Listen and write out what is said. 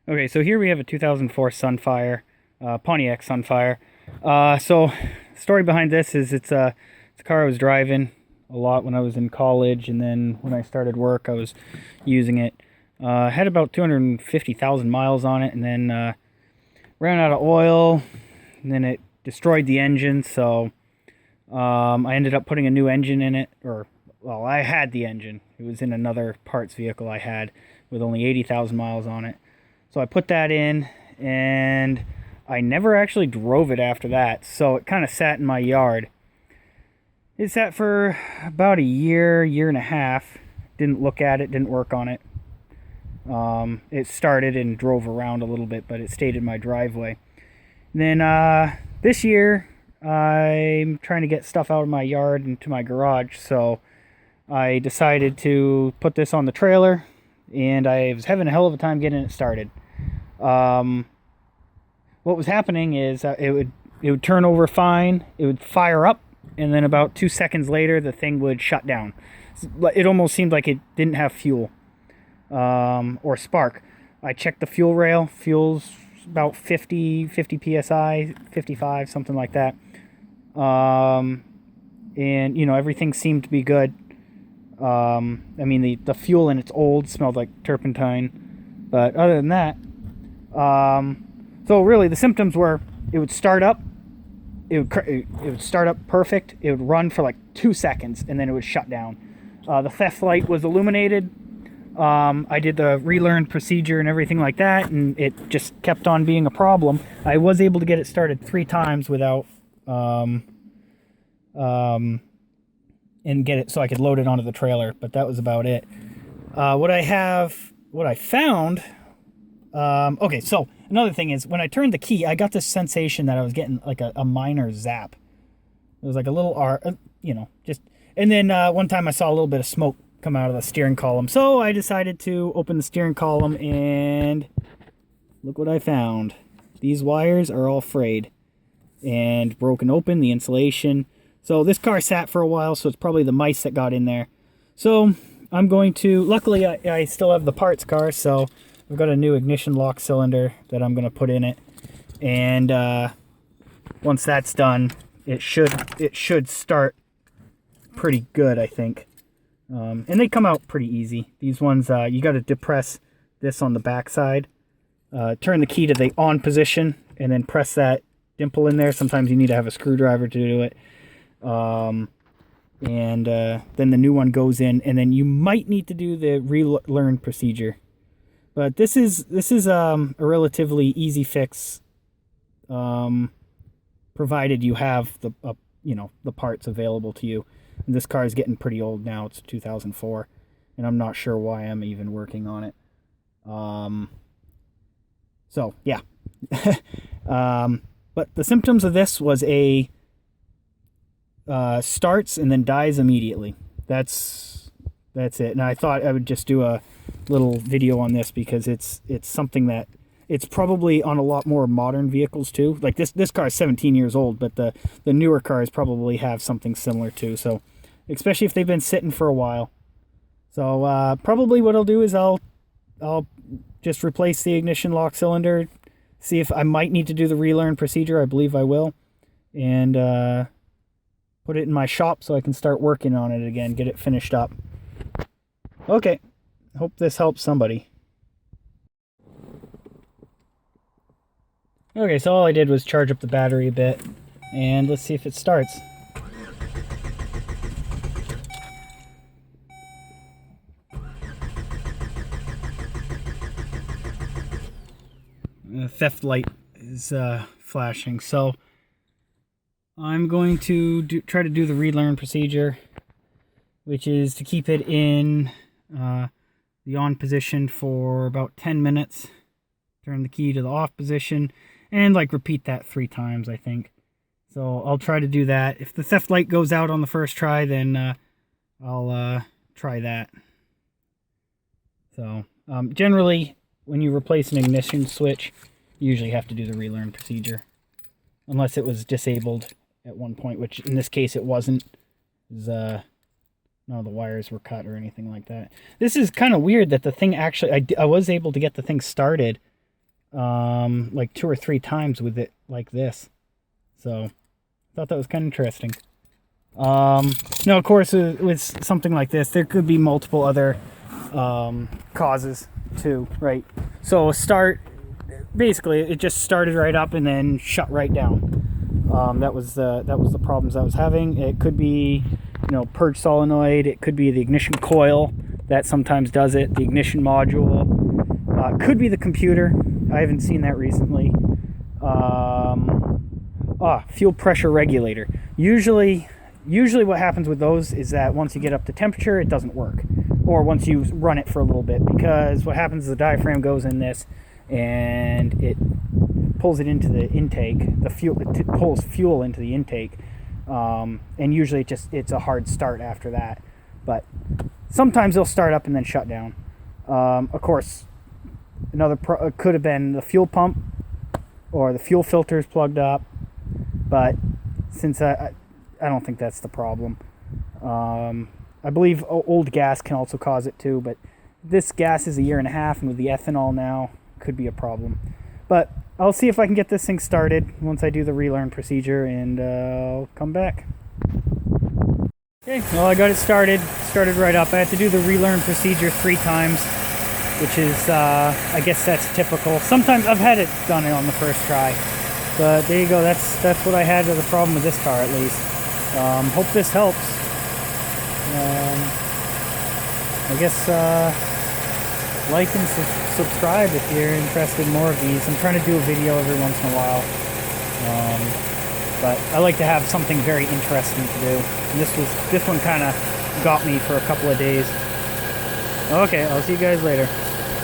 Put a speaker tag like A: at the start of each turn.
A: Okay, so here we have a 2004 Sunfire, Pontiac Sunfire. So, story behind this is it's a car I was driving a lot when I was in college, and then when I started work, I was using it. Had about 250,000 miles on it, and then ran out of oil, and then it destroyed the engine. So I ended up putting a new engine in it, or well, I had the engine. It was in another parts vehicle I had with only 80,000 miles on it. So I put that in, and I never actually drove it after that. So it kind of sat in my yard. It sat for about a year, year and a half. Didn't look at it, didn't work on it. It started and drove around a little bit, but it stayed in my driveway. And then this year, I'm trying to get stuff out of my yard into my garage. So I decided to put this on the trailer, and I was having a hell of a time getting it started. What was happening is it would turn over fine, it would fire up, and then about 2 seconds later, the thing would shut down. It almost seemed like it didn't have fuel or spark. I checked the fuel rail. Fuel's about 50 psi, 55, something like that. And everything seemed to be good. I mean, the fuel in it's old, smelled like turpentine, but other than that, so really the symptoms were it would start up, it would start up perfect, it would run for like 2 seconds, and then it would shut down. The theft light was illuminated. I did the relearn procedure and everything like that, and it just kept on being a problem. I was able to get it started 3 times without and get it so I could load it onto the trailer, but that was about it. What I found, okay, so another thing is when I turned the key, I got this sensation that I was getting like a minor zap. It was like a little just, and then one time I saw a little bit of smoke come out of the steering column, so I decided to open the steering column, and look what I found. These wires are all frayed and broken open, the insulation. So this car sat for a while, so it's probably the mice that got in there. So I'm going to, luckily I still have the parts car, so I've got a new ignition lock cylinder that I'm going to put in it. And once that's done, it should start pretty good, I think. And they come out pretty easy. These ones, you got to depress this on the back side. Turn the key to the on position, and then press that dimple in there. Sometimes you need to have a screwdriver to do it. Then the new one goes in, and then you might need to do the relearn procedure. But this is a relatively easy fix, provided you have the parts available to you. And this car is getting pretty old now. It's 2004, and I'm not sure why I'm even working on it. So yeah. But the symptoms of this was starts and then dies immediately. That's it. And I thought I would just do a little video on this because it's something that it's probably on a lot more modern vehicles too. Like this car is 17 years old, but the newer cars probably have something similar too. So especially if they've been sitting for a while. So probably what I'll do is I'll just replace the ignition lock cylinder, see if I might need to do the relearn procedure. I believe I will, and put it in my shop so I can start working on it again, get it finished up. Okay, hope this helps somebody. Okay, so all I did was charge up the battery a bit, and let's see if it starts. The theft light is flashing, so I'm going to try to do the relearn procedure, which is to keep it in the on position for about 10 minutes, turn the key to the off position, and like repeat that 3 times, I think. So I'll try to do that. If the theft light goes out on the first try, then I'll try that. So generally, when you replace an ignition switch, you usually have to do the relearn procedure, unless it was disabled at one point, which in this case it wasn't. None of the wires were cut or anything like that. This is kind of weird that the thing actually, I was able to get the thing started like 2 or 3 times with it like this. So I thought that was kind of interesting. Now, of course, with something like this, there could be multiple other causes too, right? So basically, it just started right up and then shut right down. That was the problems I was having. It could be, purge solenoid. It could be the ignition coil that sometimes does it. The ignition module. Could be the computer. I haven't seen that recently. Fuel pressure regulator. Usually what happens with those is that once you get up to temperature, it doesn't work. Or once you run it for a little bit, because what happens is the diaphragm goes in this and it pulls it into the intake. It pulls fuel into the intake. And usually it's a hard start after that. But sometimes they'll start up and then shut down. Of course, another could have been the fuel pump or the fuel filter is plugged up. But since I don't think that's the problem. I believe old gas can also cause it too, but this gas is 1.5 years, and with the ethanol now, could be a problem. But I'll see if I can get this thing started once I do the relearn procedure, and I'll come back. Okay, well, I got it started right up. I had to do the relearn procedure 3 times, which is, I guess that's typical. Sometimes I've had it done on the first try. But there you go, that's what I had with the problem with this car, at least. Hope this helps. I guess like and subscribe if you're interested in more of these. I'm trying to do a video every once in a while. But I like to have something very interesting to do. And this one kind of got me for a couple of days. Okay, I'll see you guys later.